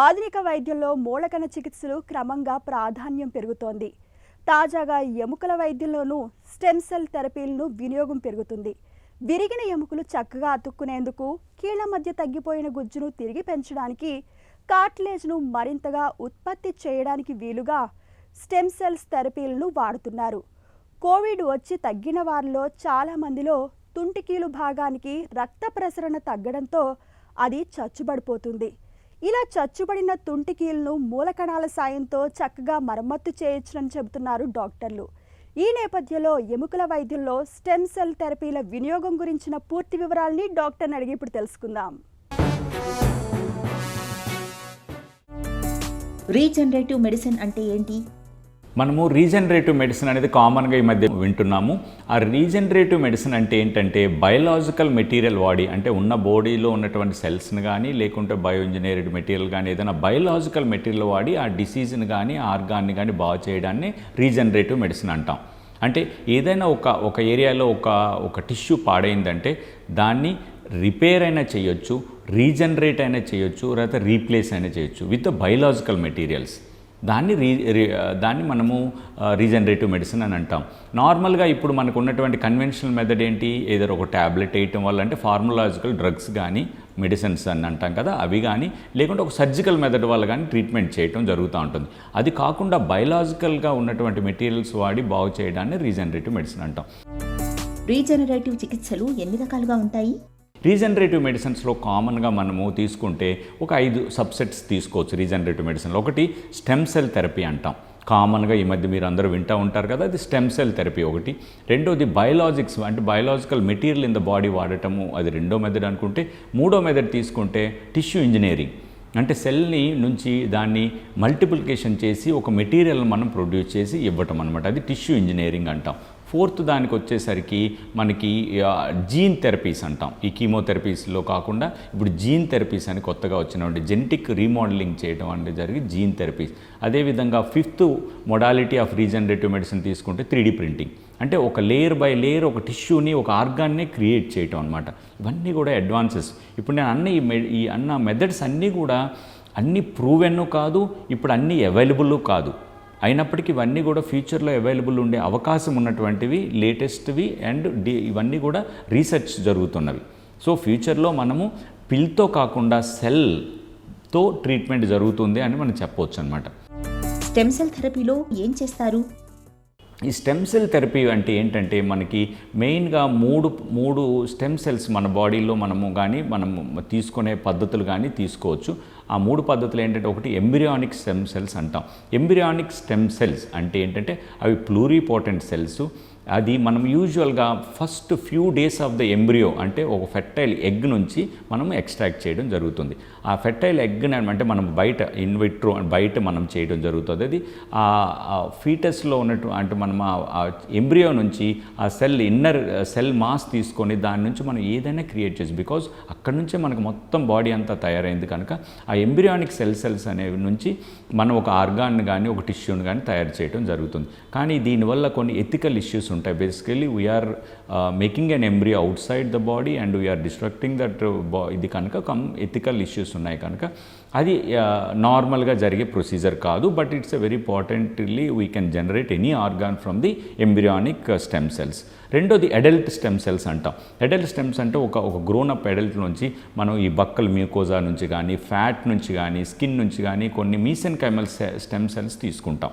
ఆధునిక వైద్యంలో మూలకణ చికిత్సలు క్రమంగా ప్రాధాన్యం పెరుగుతోంది. తాజాగా ఎముకల వైద్యంలోనూ స్టెమ్ సెల్ థెరపీలను వినియోగం పెరుగుతుంది. విరిగిన ఎముకలు చక్కగా అతుక్కునేందుకు, కీళ్ల మధ్య తగ్గిపోయిన గుజ్జును తిరిగి పెంచడానికి, కార్టిలేజ్ను మరింతగా ఉత్పత్తి చేయడానికి వీలుగా స్టెమ్ సెల్స్ థెరపీలను వాడుతున్నారు. కోవిడ్ వచ్చి తగ్గిన వారిలో చాలామందిలో తుంటికీలు భాగానికి రక్త ప్రసరణ తగ్గడంతో అది చచ్చుబడిపోతుంది. ఇలా చచ్చుబడిన తుంటికీలను మూలకణాల సాయంతో చక్కగా మరమ్మత్తు చేయొచ్చునని చెబుతున్నారు డాక్టర్లు. ఈ నేపథ్యంలో ఎముకల వైద్యంలో స్టెమ్ సెల్ థెరపీల వినియోగం గురించిన పూర్తి వివరాలని డాక్టర్ని అడిగి ఇప్పుడు తెలుసుకుందాం. రీజనరేటివ్ మెడిసిన్ అంటే ఏంటి? మనము రీజనరేటివ్ మెడిసిన్ అనేది కామన్గా ఈ మధ్య వింటున్నాము. ఆ రీజనరేటివ్ మెడిసిన్ అంటే ఏంటంటే బయోలాజికల్ మెటీరియల్ వాడి, అంటే ఉన్న బాడీలో ఉన్నటువంటి సెల్స్ని కానీ లేకుంటే బయో ఇంజనీర్డ్ మెటీరియల్ కానీ ఏదైనా బయోలాజికల్ మెటీరియల్ వాడి ఆ డిసీజ్ని కానీ ఆర్గాన్ని కానీ బాగు చేయడాన్ని రీజనరేటివ్ మెడిసిన్ అంటాం. అంటే ఏదైనా ఒక ఏరియాలో ఒక టిష్యూ పాడైందంటే దాన్ని రిపేర్ అయినా చేయొచ్చు, రీజనరేట్ అయినా చేయొచ్చు, లేకపోతే రీప్లేస్ అయినా చేయొచ్చు విత్ బయోలాజికల్ మెటీరియల్స్. దాన్ని మనము రీజనరేటివ్ మెడిసిన్ అని అంటాం. నార్మల్గా ఇప్పుడు మనకు ఉన్నటువంటి కన్వెన్షనల్ మెథడ్ ఏంటి? ఏదో ఒక ట్యాబ్లెట్ వేయటం వల్ల, అంటే ఫార్మలాజికల్ డ్రగ్స్ కానీ మెడిసిన్స్ అని అంటాం కదా, అవి కానీ లేకుంటే ఒక సర్జికల్ మెథడ్ వల్ల కానీ ట్రీట్మెంట్ చేయటం జరుగుతూ ఉంటుంది. అది కాకుండా బయోలాజికల్గా ఉన్నటువంటి మెటీరియల్స్ వాడి బాగు చేయడాన్ని రీజనరేటివ్ మెడిసిన్ అంటాం. రీజనరేటివ్ చికిత్సలు ఎన్ని రకాలుగా ఉంటాయి? రీజనరేటివ్ మెడిసిన్స్లో కామన్గా మనము తీసుకుంటే ఒక 5 సబ్సెట్స్ తీసుకోవచ్చు. రీజనరేటివ్ మెడిసిన్లో ఒకటి స్టెమ్ సెల్ థెరపీ అంటాం. కామన్గా ఈ మధ్య మీరు అందరూ వింటూ ఉంటారు కదా, అది స్టెమ్ సెల్ థెరపీ ఒకటి. రెండోది బయోలాజిక్స్, అంటే biological material in the body వాడటము, అది రెండో మెథడ్ అనుకుంటే. మూడో మెథడ్ తీసుకుంటే టిష్యూ ఇంజనీరింగ్, అంటే సెల్ని నుంచి దాన్ని మల్టిప్లికేషన్ చేసి ఒక మెటీరియల్ మనం ప్రొడ్యూస్ చేసి ఇవ్వటం అనమాట, అది టిష్యూ ఇంజనీరింగ్ అంటాం. ఫోర్త్ దానికి వచ్చేసరికి మనకి జీన్ థెరపీస్ అంటాం. ఈ కీమోథెరపీస్లో కాకుండా ఇప్పుడు జీన్ థెరపీస్ అని కొత్తగా వచ్చినటువంటి జెనెటిక్ రీమోడలింగ్ చేయడం అనేది జరిగి జీన్ థెరపీస్. అదేవిధంగా fifth modality of regenerative medicine తీసుకుంటే 3D ప్రింటింగ్, అంటే ఒక లేయర్ బై లేయర్ ఒక టిష్యూని, ఒక ఆర్గాన్ని క్రియేట్ చేయటం అనమాట. ఇవన్నీ కూడా అడ్వాన్సెస్. ఇప్పుడు నేను అన్న మెథడ్స్ అన్నీ కూడా అన్నీ ప్రూవెన్ కాదు, ఇప్పుడు అన్నీ అవైలబుల్ కాదు. అయినప్పటికీ ఇవన్నీ కూడా ఫ్యూచర్లో అవైలబుల్ ఉండే అవకాశం ఉన్నటువంటివి, లేటెస్ట్వి, అండ్ ఇవన్నీ కూడా రీసెర్చ్ జరుగుతున్నవి. సో ఫ్యూచర్లో మనము పిల్తో కాకుండా సెల్తో ట్రీట్మెంట్ జరుగుతుంది అని మనం చెప్పవచ్చు అనమాట. స్టెమ్ సెల్ థెరపీలో ఏం చేస్తారు? ఈ స్టెమ్ సెల్ థెరపీ అంటే ఏంటంటే మనకి మెయిన్గా మూడు స్టెమ్ సెల్స్ మన బాడీలో మనం తీసుకునే పద్ధతులు కానీ తీసుకోవచ్చు. ఆ 3 పద్ధతులు ఏంటంటే, ఒకటి ఎంబ్రియానిక్ స్టెమ్ సెల్స్ అంటాం. ఎంబ్రియానిక్ స్టెమ్ సెల్స్ అంటే ఏంటంటే అవి ప్లూరిపోటెంట్ సెల్స్. అది మనం యూజువల్గా first few days of the embryo, అంటే ఒక ఫెర్టైల్ ఎగ్ నుంచి మనం ఎక్స్ట్రాక్ట్ చేయడం జరుగుతుంది. ఆ ఫెర్టైల్ ఎగ్ని అంటే మనం బయట ఇన్విట్రో బయట మనం చేయడం జరుగుతుంది. అది ఆ ఫీటస్లో ఉన్నట్టు, అంటే మనం ఆ ఎంబ్రియో నుంచి ఆ ఇన్నర్ సెల్ మాస్ తీసుకొని దాని నుంచి మనం ఏదైనా క్రియేట్ చేసి, బికాజ్ అక్కడి నుంచే మనకు మొత్తం బాడీ అంతా తయారైంది కనుక ఆ ఎంబ్రియానిక్ సెల్స్ అనేవి నుంచి మనం ఒక ఆర్గాన్ కానీ ఒక టిష్యూని కానీ తయారు చేయడం జరుగుతుంది. కానీ దీనివల్ల కొన్ని ఎథికల్ ఇష్యూస్ ఉంటాయి. Basically we're making an embryo outside the body and we're destructing that ఇది కనుక ఎథికల్ ఇష్యూస్ ఉన్నాయి కనుక అది నార్మల్గా జరిగే ప్రొసీజర్ కాదు. But it's a very importantly we can generate any organ from the embryonic stem cells. రెండోది adult stem cells అంటాం. అడల్ట్ స్టెమ్స్ అంటే ఒక గ్రోన్ అప్ అడల్ట్ నుంచి మనం ఈ బక్కల్ మ్యూకోజా నుంచి కానీ, ఫ్యాట్ నుంచి కానీ, స్కిన్ నుంచి కానీ కొన్ని మీసెన్కైమల్ స్టెమ్ సెల్స్ తీసుకుంటాం.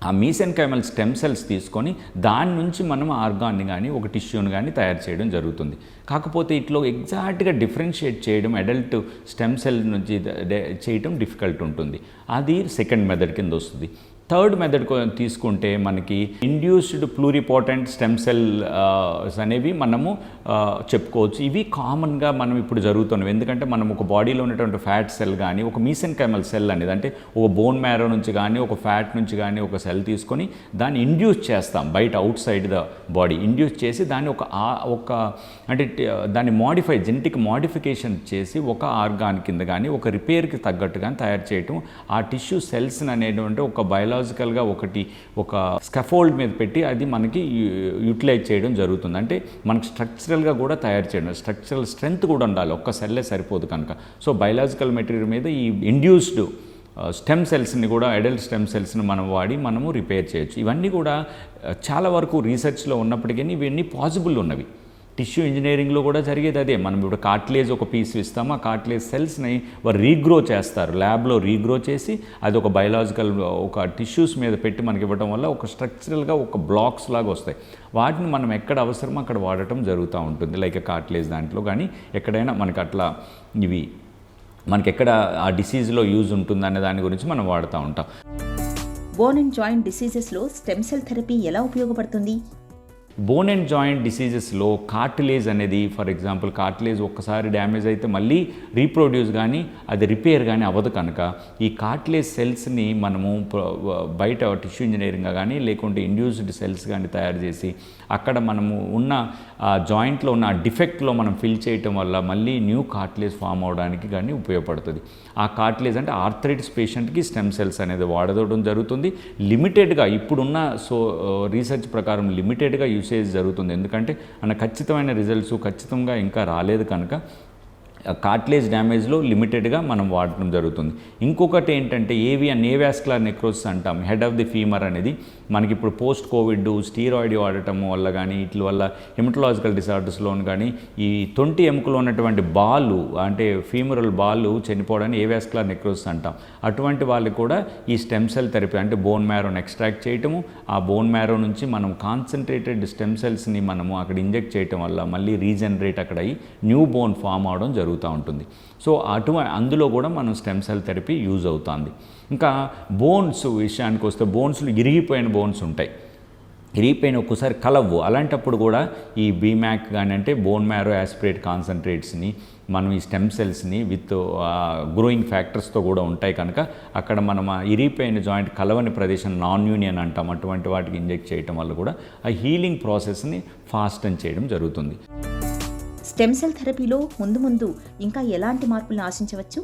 ఆ మీసెన్కైమల్ స్టెమ్ సెల్స్ తీసుకొని దాని నుంచి మనం ఆర్గాన్ని కానీ ఒక టిష్యూని కానీ తయారు చేయడం జరుగుతుంది. కాకపోతే ఇట్లో ఎగ్జాక్ట్గా డిఫరెన్షియేట్ చేయడం అడల్ట్ స్టెమ్ సెల్ నుంచి చేయడం డిఫికల్ట్ ఉంటుంది. అది సెకండ్ మెథడ్ కింద వస్తుంది. థర్డ్ మెథడ్ తీసుకుంటే మనకి ఇండ్యూస్డ్ ప్లూరిపోటెంట్ స్టెమ్ సెల్ అనేవి మనము చెప్పుకోవచ్చు. ఇవి కామన్గా మనం ఇప్పుడు జరుగుతున్నవి. ఎందుకంటే మనం ఒక బాడీలో ఉన్నటువంటి ఫ్యాట్ సెల్ కానీ ఒక మీసెన్కైమల్ సెల్ అనేది, అంటే ఒక బోన్ మ్యారో నుంచి కానీ ఒక ఫ్యాట్ నుంచి కానీ ఒక సెల్ తీసుకొని దాన్ని ఇండ్యూస్ చేస్తాం బయట out side the body. Induce చేసి దాన్ని అంటే దాన్ని జెనెటిక్ మోడిఫికేషన్ చేసి ఒక ఆర్గాన్ కింద కానీ ఒక రిపేర్కి తగ్గట్టు కానీ తయారు చేయటం, ఆ టిష్యూ సెల్స్ని అనేటువంటి ఒక బయోలాజికల్ బయలాజికల్గా ఒక స్కఫోల్డ్ మీద పెట్టి అది మనకి యూటిలైజ్ చేయడం జరుగుతుంది. అంటే మనకి స్ట్రక్చరల్గా కూడా తయారు చేయడం, స్ట్రక్చరల్ స్ట్రెంగ్త్ కూడా ఉండాలి, ఒక్క సెల్లే సరిపోదు కనుక. సో బయలాజికల్ మెటీరియల్ మీద ఈ ఇండ్యూస్డ్ స్టెమ్ సెల్స్ని కూడా, అడల్ట్ స్టెమ్ సెల్స్ని మనము రిపేర్ చేయొచ్చు. ఇవన్నీ కూడా చాలా వరకు రీసెర్చ్లో ఉన్నప్పటికీ ఇవన్నీ పాసిబుల్ ఉన్నవి. టిష్యూ ఇంజనీరింగ్లో కూడా జరిగేది అదే. మనం ఇప్పుడు కార్టిలేజ్ ఒక పీస్ ఇస్తాము, ఆ కార్టిలేజ్ సెల్స్ని వారు రీగ్రో చేస్తారు, ల్యాబ్లో రీగ్రో చేసి అది ఒక బయలాజికల్ ఒక టిష్యూస్ మీద పెట్టి మనకి ఇవ్వడం వల్ల ఒక స్ట్రక్చరల్గా ఒక బ్లాక్స్ లాగా వస్తాయి. వాటిని మనం ఎక్కడ అవసరమో అక్కడ వాడటం జరుగుతూ ఉంటుంది. లైక్ కార్టిలేజ్ దాంట్లో కానీ ఎక్కడైనా మనకి అట్లా ఇవి మనకి ఎక్కడ ఆ డిసీజ్లో యూజ్ ఉంటుంది అనే దాని గురించి మనం వాడుతూ ఉంటాం. బోన్ అండ్ జాయింట్ డిసీజెస్లో స్టెమ్ సెల్ థెరపీ ఎలా ఉపయోగపడుతుంది? బోన్ అండ్ జాయింట్ డిసీజెస్లో కార్టిలేజ్ అనేది, ఫర్ ఎగ్జాంపుల్ కార్టిలేజ్ ఒక్కసారి డ్యామేజ్ అయితే మళ్ళీ రీప్రొడ్యూస్ కానీ అది రిపేర్ కానీ అవ్వదు కనుక ఈ కార్టిలేజ్ సెల్స్ని మనము బయట టిష్యూ ఇంజనీరింగ్గా కానీ లేకుంటే ఇండ్యూస్డ్ సెల్స్ కానీ తయారు చేసి అక్కడ మనము ఉన్న జాయింట్లో ఉన్న డిఫెక్ట్లో మనం ఫిల్ చేయటం వల్ల మళ్ళీ న్యూ కార్టిలేజ్ ఫామ్ అవడానికి కానీ ఉపయోగపడుతుంది. ఆ కార్టిలేజ్ అంటే ఆర్థరైటిస్ పేషెంట్కి స్టెమ్ సెల్స్ అనేది వాడడం జరుగుతుంది. లిమిటెడ్గా ఇప్పుడున్న రీసెర్చ్ ప్రకారం లిమిటెడ్గా యూసేజ్ జరుగుతుంది. ఎందుకంటే ఖచ్చితమైన రిజల్ట్స్ ఖచ్చితంగా ఇంకా రాలేదు కనుక కార్టిలేజ్ డ్యామేజ్లో లిమిటెడ్గా మనం వాడటం జరుగుతుంది. ఇంకొకటి ఏంటంటే ఏవియాస్కులర్ నెక్రోసిస్ అంటాం, హెడ్ ఆఫ్ ది ఫీమర్ అనేది మనకి ఇప్పుడు పోస్ట్ కోవిడ్ స్టీరాయిడ్ వాడటం వల్ల కానీ వీటి వల్ల హెమటలాజికల్ డిసార్డర్స్లో కానీ ఈ తొంటి ఎముకలో ఉన్నటువంటి బాలు అంటే ఫీమరల్ బాలు చనిపోవడాన్ని ఏవియాస్కులర్ నెక్రోసిస్ అంటాం. అటువంటి వాళ్ళకి కూడా ఈ స్టెమ్ సెల్ థెరపీ అంటే బోన్ మ్యారోని ఎక్స్ట్రాక్ట్ చేయటము, ఆ బోన్ మ్యారో నుంచి మనం కాన్సన్ట్రేటెడ్ స్టెమ్ సెల్స్ని మనము అక్కడ ఇంజెక్ట్ చేయటం వల్ల మళ్ళీ రీజనరేట్ అక్కడ అయ్యి న్యూ బోన్ ఫామ్ అవడం జరుగుతుంది. ఉంటుంది. సో అందులో కూడా మనం స్టెమ్ సెల్ థెరపీ యూజ్ అవుతుంది. ఇంకా బోన్స్ విషయానికి వస్తే బోన్స్లో ఇరిగిపోయిన బోన్స్ ఉంటాయి, ఇరిగిపోయిన ఒక్కసారి కలవ్వు. అలాంటప్పుడు కూడా ఈ బీమ్యాక్ కానీ అంటే బోన్ మ్యారో యాస్పిరేట్ కాన్సన్ట్రేట్స్ని మనం ఈ స్టెమ్ సెల్స్ని విత్ గ్రోయింగ్ ఫ్యాక్టర్స్తో కూడా ఉంటాయి కనుక అక్కడ మనం ఇరిగిపోయిన జాయింట్ కలవని ప్రదేశం నాన్ యూనియన్ అంటాం, అటువంటి వాటికి ఇంజెక్ట్ చేయడం వల్ల కూడా ఆ హీలింగ్ ప్రాసెస్ని ఫాస్టన్ చేయడం జరుగుతుంది. స్టెమ్ సెల్ థెరపీలో ముందు ఇంకా ఎలాంటి మార్పులను ఆశించవచ్చు?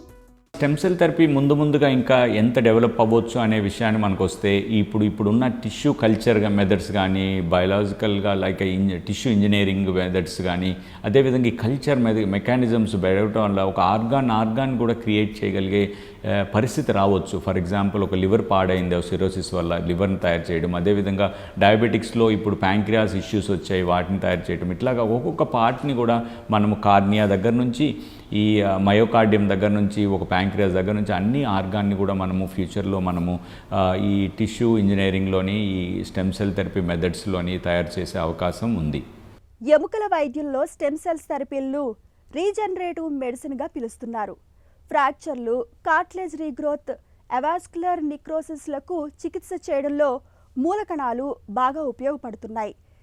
స్టెమ్ సెల్ థెరపీ ముందుగా ఇంకా ఎంత డెవలప్ అవ్వచ్చు అనే విషయాన్ని మనకు వస్తే ఇప్పుడున్న టిష్యూ కల్చర్గా మెథడ్స్ కానీ బయలాజికల్గా లైక్ టిష్యూ ఇంజనీరింగ్ మెథడ్స్ కానీ అదేవిధంగా ఈ కల్చర్ మెకానిజమ్స్ పెరగటం వల్ల ఒక ఆర్గాన్ కూడా క్రియేట్ చేయగలిగే పరిస్థితి రావచ్చు. ఫర్ ఎగ్జాంపుల్ ఒక లివర్ పాడైంది సిరోసిస్ వల్ల లివర్ని తయారు చేయడం, అదేవిధంగా డయాబెటిక్స్లో ఇప్పుడు ప్యాంక్రియాస్ ఇష్యూస్ వచ్చాయి వాటిని తయారు చేయడం, ఇట్లాగా ఒక్కొక్క పార్ట్ని కూడా మనము కార్నియా దగ్గర నుంచి ఈ మయోకార్డియం దగ్గర నుంచి ఒక ప్యాంక్రియాస్ దగ్గర నుంచి అన్ని ఆర్గాన్ని కూడా మనము ఫ్యూచర్లో మనము ఈ టిష్యూ ఇంజనీరింగ్లోని ఈ స్టెమ్ సెల్ థెరపీ మెథడ్స్లోని తయారు చేసే అవకాశం ఉంది. ఎముకల వైద్యంలో స్టెమ్ సెల్స్ థెరపీలను రీజనరేటివ్ మెడిసిన్గా పిలుస్తున్నారు. ఫ్రాక్చర్లు, కార్టిలేజ్ రీగ్రోత్, అవాస్కులర్ నిక్రోసిస్లకు చికిత్స చేయడంలో మూలకణాలు బాగా ఉపయోగపడుతున్నాయి.